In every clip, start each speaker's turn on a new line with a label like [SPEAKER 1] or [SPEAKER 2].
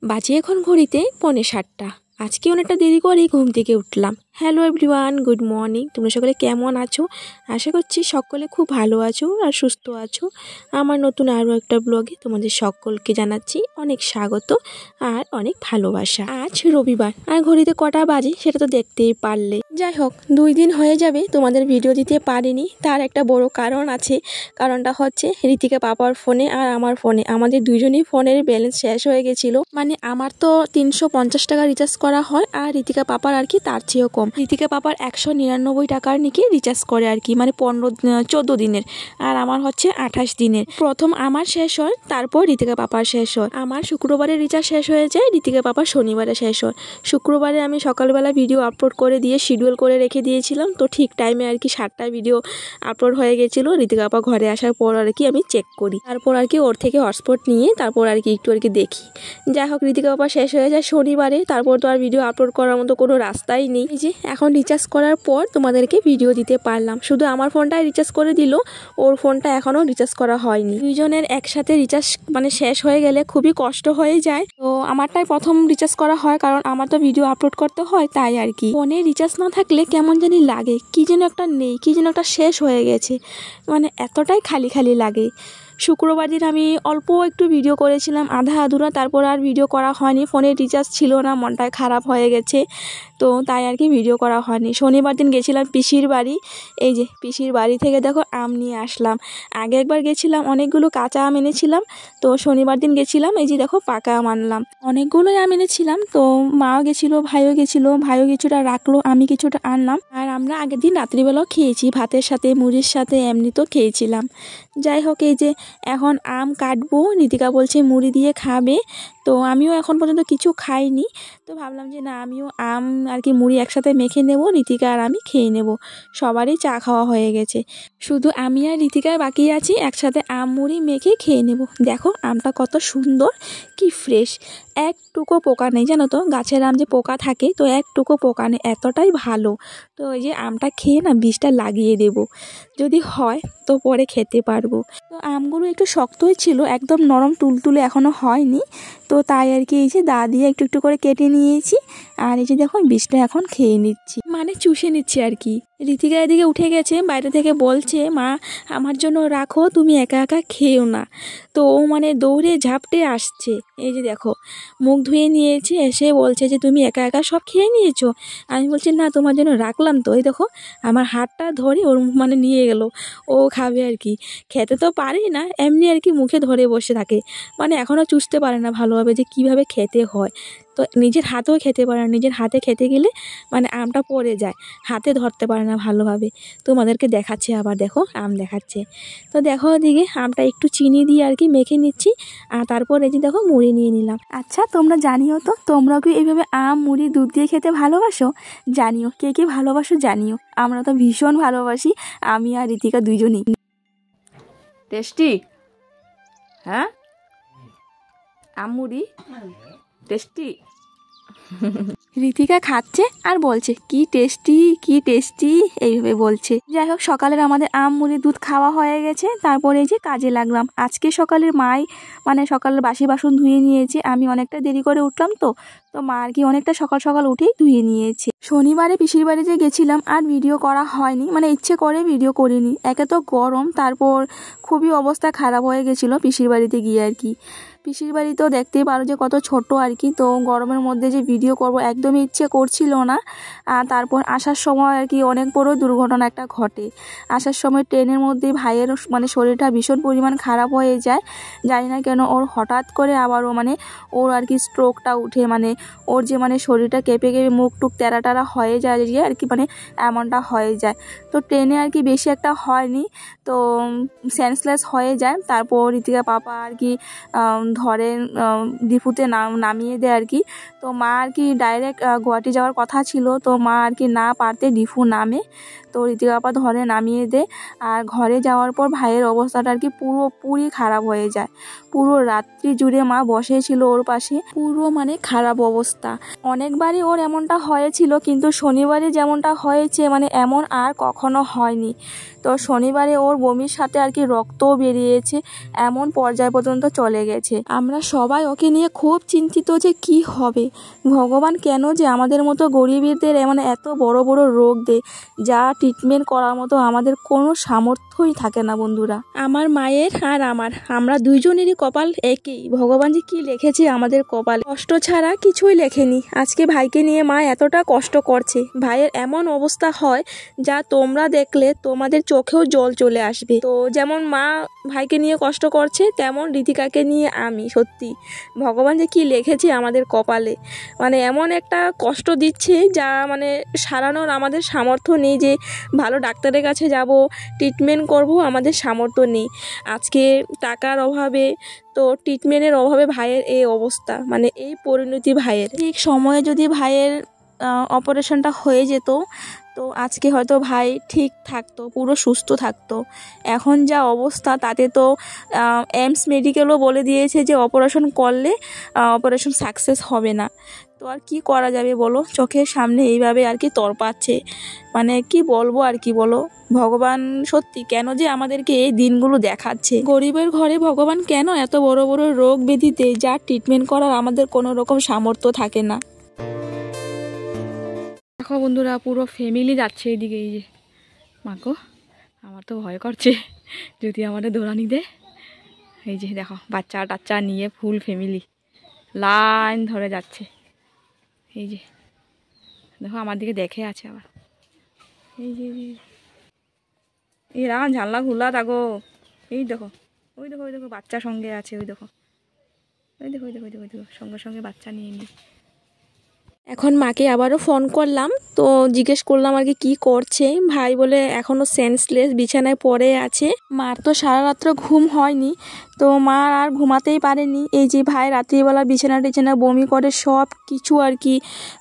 [SPEAKER 1] বাজে এখন ঘড়িতে 6:45। আজকে অনেকটা দেরি করেই ঘুম থেকে উঠলাম। Hello everyone, good morning. তোমরা সকলে কেমন আছো? আশা করছি সকলে খুব ভালো আছো আর সুস্থ আছো। আমার নতুন আরও একটা ব্লগে তোমাদের সকলকে জানাচ্ছি অনেক স্বাগত আর অনেক ভালোবাসা। আজ রবিবার আর ঘড়িতে কটা বাজে সেটা তো দেখতেই পারলে। যাই হোক, 2 দিন হয়ে যাবে তোমাদের ভিডিও দিতে পারিনি। তার একটা বড় কারণ আছে। কারণটা হচ্ছে ঋতিকা পাপার ফোনে আর আমার ফোনে, আমাদের দুজনেই ফোনের ব্যালেন্স শেষ হয়ে গেছিলো। মানে আমার তো 350 টাকা রিচার্জ করা হয় আর ঋতিকা পাপার আর কি তার চেয়েও কম। ঋতিকা পাপার 199 টাকার নাকি রিচার্জ করে আর কি, মানে 14 দিনের, আর আমার হচ্ছে 28 দিনের। প্রথম আমার শেষ হয়, তারপর ঋতিকা পাপার শেষ হয়। আমার শুক্রবারে রিচার্জ শেষ হয়ে যায়, ঋতিকা পাপার শনিবারে শেষ হয়। শুক্রবারে আমি সকালবেলা ভিডিও আপলোড করে দিয়ে শিডিউল করে রেখে দিয়েছিলাম, তো ঠিক টাইমে আর কি 7টা ভিডিও আপলোড হয়ে গেছিলো। ঋতিকা পাপা ঘরে আসার পর আর কি আমি চেক করি, তারপর আর কি ওর থেকে হটস্পট নিয়ে তারপর আর কি একটু আর কি দেখি। যাই হোক, ঋতিকা পাপা শেষ হয়ে যায় শনিবারে, তারপর তো আর ভিডিও আপলোড করার মতো কোনো রাস্তাই নেই। এই যে এখন রিচার্জ করার পর তোমাদেরকে ভিডিও দিতে পারলাম। শুধু আমার ফোনটাই রিচার্জ করে দিল, ওর ফোনটা এখনও রিচার্জ করা হয়নি। দুইজনের একসাথে রিচার্জ মানে শেষ হয়ে গেলে খুবই কষ্ট হয়ে যায়। তো আমারটাই প্রথম রিচার্জ করা হয়, কারণ আমার তো ভিডিও আপলোড করতে হয়, তাই আর কি। ফোনে রিচার্জ না থাকলে কেমন জানি লাগে, কি যেন একটা নেই, কি যেন একটা শেষ হয়ে গেছে, মানে এতটাই খালি খালি লাগে। শুক্রবার দিন আমি অল্প একটু ভিডিও করেছিলাম, আধা আধুরা, তারপর আর ভিডিও করা হয়নি। ফোনে রিচার্জ ছিল না, মনটাই খারাপ হয়ে গেছে, তো তাই আর কি ভিডিও করা হয়নি। শনিবার দিন গেছিলাম পিসির বাড়ি। এই যে পিসির বাড়ি থেকে দেখো আম নিয়ে আসলাম। আগে একবার গেছিলাম, অনেকগুলো কাঁচা আম এনেছিলাম, তো শনিবার দিন গেছিলাম, এই যে দেখো পাকা আম আনলাম। অনেকগুলোই আম এনেছিলাম, তো মাও গেছিলো, ভাইও গেছিলো, ভাইও কিছুটা রাখলো, আমি কিছুটা আনলাম। আর আমরা আগের দিন রাত্রিবেলাও খেয়েছি, ভাতের সাথে মুড়ির সাথে এমনি তো খেয়েছিলাম। যাই হোক, এই যে এখন আম কাটবো, ঋতিকা বলছে মুড়ি দিয়ে খাবে, তো আমিও এখন পর্যন্ত কিছু খাইনি, তো ভাবলাম যে না, আমিও আম আর কি মুড়ি একসাথে মেখে নেব, ঋতিকা আর আমি খেয়ে নেব। সবারই চা খাওয়া হয়ে গেছে, শুধু আমি আর ঋতিকার বাকি আছি একসাথে আম মুড়ি মেখে খেয়ে নেব। দেখো আমটা কত সুন্দর, কি ফ্রেশ, একটুকু পোকা নেই, জানো তো গাছের আম যে পোকা থাকে, তো একটুকু পোকা নেই, এতটাই ভালো। তো এই যে আমটা খেয়ে না বীজটা লাগিয়ে দেব, যদি হয় তো পরে খেতে পারবো। তো আমগুলো একটু শক্তই ছিল, একদম নরম তুলতুলে এখনও হয়নি, তো তাই আর কি এই যে দা দিয়ে একটু একটু করে কেটে নিয়েছি। আর এই যে দেখো বীজটা এখন খেয়ে নিচ্ছি, মানে চুষে নিচ্ছি আর কি। ঋতিকা এদিকে উঠে গেছে, বাইরে থেকে বলছে মা আমার জন্য রাখো, তুমি একা একা খেও না। তো ও মানে দৌড়ে ঝাপটে আসছে, এই যে দেখো মুখ ধুয়ে নিয়েছে, এসে বলছে যে তুমি একা একা সব খেয়ে নিয়েছো। আমি বলছি না, তোমার জন্য রাখলাম তো। এই দেখো আমার হাতটা ধরে ওর মানে নিয়ে গেল, ও খাবে আর কি। খেতে তো পারেই না, এমনি আর কি মুখে ধরে বসে থাকে, মানে এখনও চুষতে পারে না ভালোভাবে যে কিভাবে খেতে হয়। তো নিজের হাতেও খেতে পারে না, নিজের হাতে খেতে গেলে মানে আমটা পড়ে যায়, হাতে ধরতে পারে না ভালোভাবে। তোমাদেরকে দেখাচ্ছে, আবার দেখো আম দেখাচ্ছে। তো দেখো ওদিকে আমটা একটু চিনি দিয়ে আর কি মেখে নিচ্ছি, আর তারপর এই যে দেখো মুড়ি নিয়ে নিলাম। আচ্ছা তোমরা জানিও তো, তোমরাও কি এইভাবে আম মুড়ি দুধ দিয়ে খেতে ভালোবাসো? জানিও, কে কে ভালোবাসো জানিও। আমরা তো ভীষণ ভালোবাসি, আমি আর ঋতিকা দুইজনই। টেস্টি, হ্যাঁ আম মুড়ি টেস্টি। ঋতিকা খাচ্ছে আর বলছে কি টেস্টি, কি টেস্টি, এইভাবে বলছে। যাই হোক, সকালের আমাদের আম মুড়ি দুধ খাওয়া হয়ে গেছে, তারপরে যে কাজে লাগলাম। আজকে সকালের মাই মানে সকালের বাসি বাসন ধুয়ে নিয়েছে, আমি অনেকটা দেরি করে উঠলাম, তো মা আর কি অনেকটা সকাল সকাল উঠেই ধুয়ে নিয়েছে। শনিবারে পিসির বাড়িতে গেছিলাম, আর ভিডিও করা হয়নি, মানে ইচ্ছে করে ভিডিও করিনি। একে তো গরম, তারপর খুবই অবস্থা খারাপ হয়ে গেছিলো পিসির বাড়িতে গিয়ে আর কি। পিসির বাড়িতেও দেখতেই পারো যে কত ছোট আর কি, তো গরমের মধ্যে যে ভিডিও করব একদমই ইচ্ছে করছিল না। আর তারপর আসার সময় আর কি অনেক বড় দুর্ঘটনা একটা ঘটে। আসার সময় ট্রেনের মধ্যে ভাইয়ের মানে শরীরটা ভীষণ পরিমাণ খারাপ হয়ে যায়, জানি না কেন ওর হঠাৎ করে আবারও মানে ওর আর কি স্ট্রোকটা উঠে, মানে ওর যে মানে শরীরটা কেঁপে কেঁপে মুখ টুক তেরা টারা হয়ে যায় যে আর কি, মানে এমনটা হয়ে যায়। তো ট্রেনে আর কি বেশি একটা হয়নি, তো সেন্সলেস হয়ে যায়। তারপর ঋতিকা পাপা আর কি ধরে ডিপুতে নামিয়ে দেয় আর কি। তো মা আর কি ডাইরেক্ট গুয়াহাটি যাওয়ার কথা ছিল, তো মা আর কি না পারতে ডিপু নামে, তো ঋতিকা পাপা ধরে নামিয়ে দেয়। আর ঘরে যাওয়ার পর ভাইয়ের অবস্থাটা আর কি পুরোপুরি খারাপ হয়ে যায়। পুরো রাত্রি জুড়ে মা বসেছিল ওর পাশে, পুরো মানে খারাপ অবস্থা। অনেকবারই ওর এমনটা হয়েছিল, কিন্তু শনিবারে যেমনটা হয়েছে মানে এমন আর কখনো হয়নি। তো শনিবারে ওর বমির সাথে আর কি রক্তও বেরিয়েছে, এমন পর্যায় পর্যন্ত চলে গেছে। আমরা সবাই ওকে নিয়ে খুব চিন্তিত যে কি হবে, ভগবান কেন যে আমাদের মতো গরিবদের এত বড় বড় রোগ দেয় যা ট্রিটমেন্ট করার মতো আমাদের কোনো সামর্থ্যই থাকে না বন্ধুরা। আমার মায়ের আর আমরা দুইজনেরই কপাল একই, ভগবান যে কি লিখেছে আমাদের কপালে, কষ্ট ছাড়া কিছুই লেখেনি। আজকে ভাইকে নিয়ে মা এতটা কষ্ট করছে, ভাইয়ের এমন অবস্থা হয় যা তোমরা দেখলে তোমাদের চোখেও জল চলে আসবে। তো যেমন মা ভাইকে নিয়ে কষ্ট করছে, তেমন ঋতিকাকে নিয়ে আমি, সত্যি ভগবান যে কি লিখেছে আমাদের কপালে, এমন একটা কষ্ট দিচ্ছে যা সারানোর আমাদের সামর্থ্য নেই, যে ভালো ডাক্তারের কাছে যাব, ট্রিটমেন্ট করব, আমাদের সামর্থ্য নেই। আজকে টাকার অভাবে, তো ট্রিটমেন্টের অভাবে ভাইয়ের এই অবস্থা, এই পরিণতি ভাইয়ের। ঠিক সময়ে যদি ভাইয়ের অপারেশনটা হয়ে যেত, তো আজকে হয়তো ভাই ঠিক থাকতো, পুরো সুস্থ থাকতো। এখন যা অবস্থা, তাতে তো এইমস মেডিকেলও বলে দিয়েছে যে অপারেশন করলে অপারেশন সাকসেস হবে না। তো আর কি করা যাবে বলো, চোখের সামনে এইভাবে তরপাচ্ছে, কি বলবো আর কি বলো। ভগবান সত্যি কেন যে আমাদেরকে এই দিনগুলো দেখাচ্ছে, গরিবের ঘরে ভগবান কেন এত বড় বড় রোগ ব্যাধিতে যা ট্রিটমেন্ট করার আমাদের কোনো রকম সামর্থ্য থাকে না। দেখো বন্ধুরা, পুরো ফ্যামিলি যাচ্ছে এইদিকে। এই যে মাগো, আমার তো ভয় করছে যদি আমাদের দৌড়ানি দেয়। এই যে দেখো, বাচ্চা টাচ্চা নিয়ে ফুল ফ্যামিলি লাইন ধরে যাচ্ছে। এই যে দেখো, আমার দিকে দেখে আছে আবার। এই যে এরা জানলা খোলা থাকো। এই দেখো, ওই দেখো, ওই দেখো বাচ্চা সঙ্গে আছে, ওই দেখো, ওই দেখো, ওই দেখো, ওই দেখো, ওই দেখো সঙ্গে সঙ্গে বাচ্চা নিয়ে নি। এখন মাকে আবারও ফোন করলাম, তো জিজ্ঞেস করলাম আর কি করছে। ভাই বলে এখনও সেন্সলেস, বিছানায় পড়ে আছে। মার তো সারা রাত্র ঘুম হয়নি, তো মা আর ঘুমাতেই পারেনি। এই যে ভাই রাত্রিবেলা বিছানা টিছানা বমি করে সব কিছু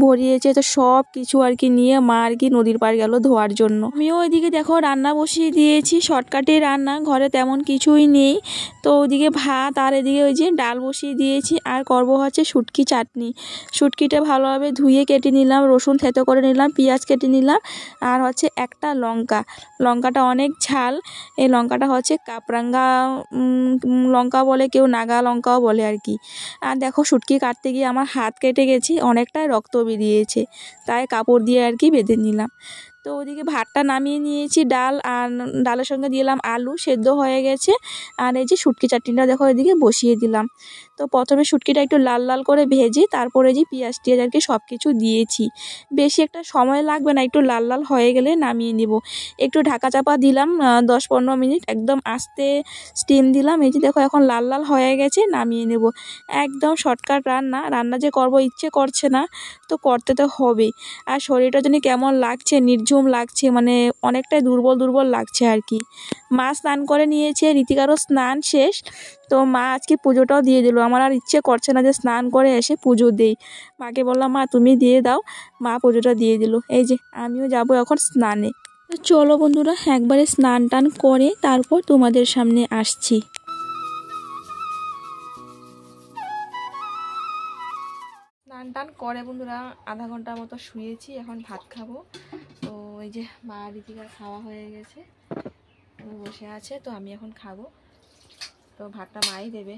[SPEAKER 1] ভরিয়েছে, তো সব কিছু নিয়ে মা নদীর পাড় গেল ধোয়ার জন্য। আমিও ওইদিকে দেখো রান্না বসিয়ে দিয়েছি, শর্টকাটে রান্না, ঘরে তেমন কিছুই নেই। তো ওইদিকে ভাত আর এদিকে ওই যে ডাল বসিয়ে দিয়েছি, আর করব হচ্ছে শুটকি চাটনি। শুটকিটা ভালোভাবে ধুয়ে কেটে নিলাম, রসুন থেতো করে নিলাম, পেঁয়াজ কেটে নিলাম, আর হচ্ছে একটা লঙ্কাটা অনেক ঝাল। এই লঙ্কাটা হচ্ছে কাপরাঙ্গা লঙ্কা বলে, কেউ নাগা লঙ্কাও বলে আর কি। আর দেখো, শুটকি কাটতে গিয়ে আমার হাত কেটে গেছে, অনেকটাই রক্ত বেরিয়েছে, তাই কাপড় দিয়ে বেঁধে নিলাম। তো ওদিকে ভাতটা নামিয়ে নিয়েছি, ডালের সঙ্গে দিলাম আলু সেদ্ধ হয়ে গেছে। আর এই যে শুটকি চাটনিটা দেখো এদিকে বসিয়ে দিলাম। তো প্রথমে শুটকিটা একটু লাল লাল করে ভেজে, তারপরে যে পেঁয়াজ টিয়াজ সব কিছু দিয়েছি। বেশি একটা সময় লাগবে না, একটু লাল লাল হয়ে গেলে নামিয়ে নিব। একটু ঢাকা চাপা দিলাম 10-15 মিনিট, একদম আস্তে স্টিম দিলাম। এই যে দেখো, এখন লাল লাল হয়ে গেছে, নামিয়ে নেব। একদম শর্টকাট রান্না যে করব ইচ্ছে করছে না, তো করতে তো হবে। আর শরীরটা যেন কেমন লাগছে, নির্ঝুম লাগছে, অনেকটাই দুর্বল দুর্বল লাগছে আর কি। মা স্নান করে নিয়েছে, ঋতিকারও স্নান শেষ। তো মা আজকে পুজোটাও দিয়ে দিল। আমার আর ইচ্ছে করছে না যে স্নান করে এসে পুজো দেই। মাকে বললাম, মা তুমি দিয়ে দাও। মা পুজোটা দিয়ে দিল। এই যে আমিও যাব এখন স্নানে। তো চলো বন্ধুরা, একবারে স্নান টান করে তারপর তোমাদের সামনে আসছি। স্নান টান করে বন্ধুরা আধা ঘন্টার মতো শুয়েছি, এখন ভাত খাবো। তো এই যে মা ঋতিকার খাওয়া হয়ে গেছে, বসে আছে, তো আমি এখন খাবো। তো ভাতটা মাই দেবে।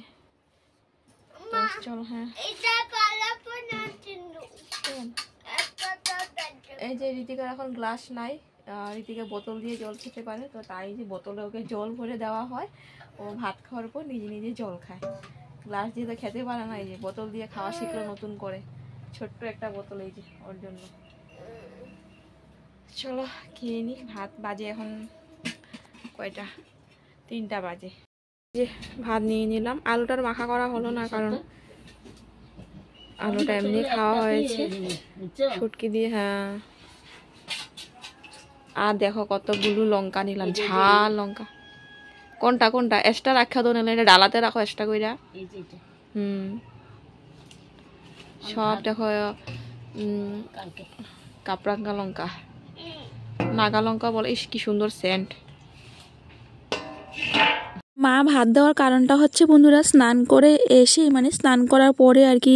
[SPEAKER 1] চলো, হ্যাঁ। এই যে ঋতিকার এখন গ্লাস নাই, ঋতিকা বোতল দিয়ে জল খেতে পারে, তো তাই যে বোতলে ওকে জল ভরে দেওয়া হয়। ও ভাত খাওয়ার পর নিজে নিজে জল খায়, গ্লাস দিয়ে তো খেতে পারে না। এই যে বোতল দিয়ে খাওয়া শিখলো নতুন করে, ছোট্ট একটা বোতল, এই যে ওর জন্য। চলো খেয়ে নি। ভাত বাজে এখন কয়টা, 3টা বাজে। যে ভাত নিয়ে নিলাম, আলুটার মাখা করা হলো না, কারণ আলুটা এমনি খাওয়া হয়েছে শুটকি দিয়ে। হ্যাঁ, আর দেখো কতগুলো লঙ্কা নিলাম, ঝাল লঙ্কা। কোনটা কোনটা এক্সট্রা রাখা তো নিলে, এটা ডালাতে রাখো এক্সট্রা কইরা। সব দেখো কাপরাঙ্গা লঙ্কা, নাগা লঙ্কা বলে। ইস কি সুন্দর সেন্ট।
[SPEAKER 2] মা ভাত দেওয়ার কারণটা হচ্ছে বন্ধুরা, স্নান করে এসে মানে স্নান করার পরে আর কি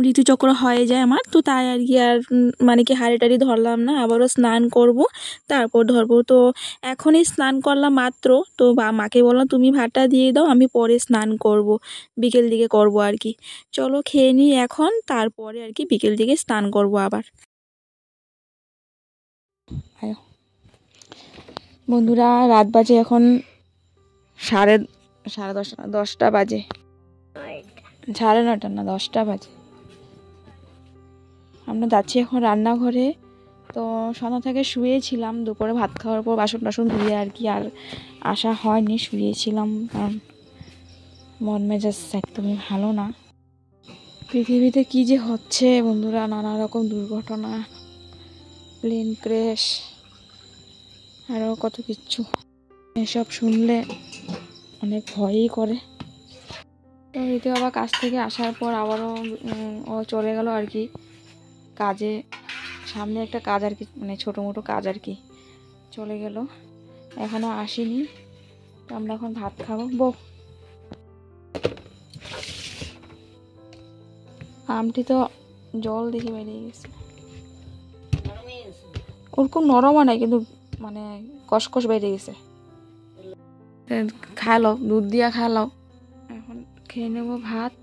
[SPEAKER 2] ঋতুচক্র হয়ে যায় আমার, তো তাই আর কি আর মানে কি হাঁড়ি টাড়ি ধরলাম না, আবারও স্নান করব তারপর ধরবো। তো এখনই স্নান করলাম মাত্র, তো মাকে বললাম তুমি ভাতটা দিয়ে দাও, আমি পরে স্নান করব, বিকেল দিকে করব আর কি। চলো খেয়ে নিই এখন, তারপরে আর কি বিকেল দিকে স্নান করব আবার। বন্ধুরা রাত বাজে এখন সাড়ে 10টা বাজে, 9:30 না 10টা বাজে। আমরা যাচ্ছি এখন রান্নাঘরে। তো সন্ধ্যা থেকে শুয়েছিলাম, দুপুরে ভাত খাওয়ার পর বাসন টাসন ধুয়ে আর কি আর আসা হয়নি, শুয়েছিলাম কারণ মন মেজাজ একদমই ভালো না। পৃথিবীতে কি যে হচ্ছে বন্ধুরা, নানা রকম দুর্ঘটনা, প্লেন ক্র্যাশ, আরও কত কিচ্ছু, এসব শুনলে অনেক ভয়ই করে। তো ঋতু আবার কাজ থেকে আসার পর আবারও ও চলে গেল আর কি কাজে, সামনে একটা কাজ আর কি, মানে ছোটো মোটো কাজ আর কি, চলে গেল, এখনও আসেনি। তো আমরা এখন ভাত খাবো। বউ আমটি তো জল দেখে বেরিয়ে গেছে, ওরকম নরমও নাই কিন্তু মানে কসকস বেরিয়ে গেছে। খাইলো, দুধ দিয়া খাইলো। এখন খেয়ে নেবো ভাত।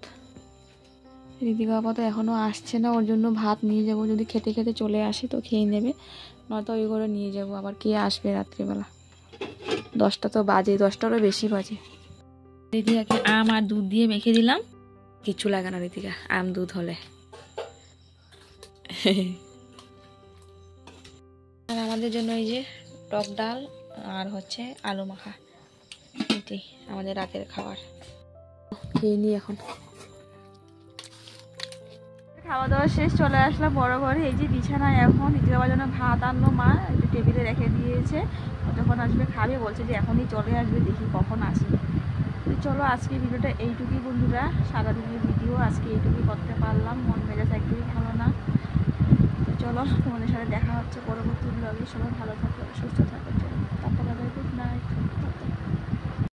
[SPEAKER 2] ঋতিকা আপা তো এখনও আসছে না, ওর জন্য ভাত নিয়ে যাব, যদি খেতে খেতে চলে আসে তো খেয়ে নেবে, নয়তো ওই করে নিয়ে যাব। আবার কে আসবে রাত্রিবেলা, 10টা তো বাজে, 10টারও বেশি বাজে। ঋতিকাকে আম আর দুধ দিয়ে মেখে দিলাম, কিচ্ছু লাগে না ঋতিকা আম দুধ হলে। আর আমাদের জন্য এই যে টক ডাল আর হচ্ছে আলু মাখা, এটাই আমাদের রাতের খাবার। খেয়ে নিই এখন। খাওয়া দাওয়া শেষ, চলে আসলাম বড় ঘরে। এই যে বিছানায় এখন ঋতিকার জন্য ভাত আনলো মা, একটু টেবিলে রেখে দিয়েছে, যখন আসবে খাবে, বলছে যে এখনই চলে আসবে, দেখি কখন আসে। তো চলো আজকে ভিডিওটা এইটুকুই বন্ধুরা, সারাদিনের ভিডিও আজকে এইটুকুই করতে পারলাম, মন মেজাজ একদমই ভালো না। তো চলো তোমাদের সাথে দেখা হচ্ছে পরবর্তী ব্লগে, সবাই ভালো থাকো সুস্থ থাকো। চলো।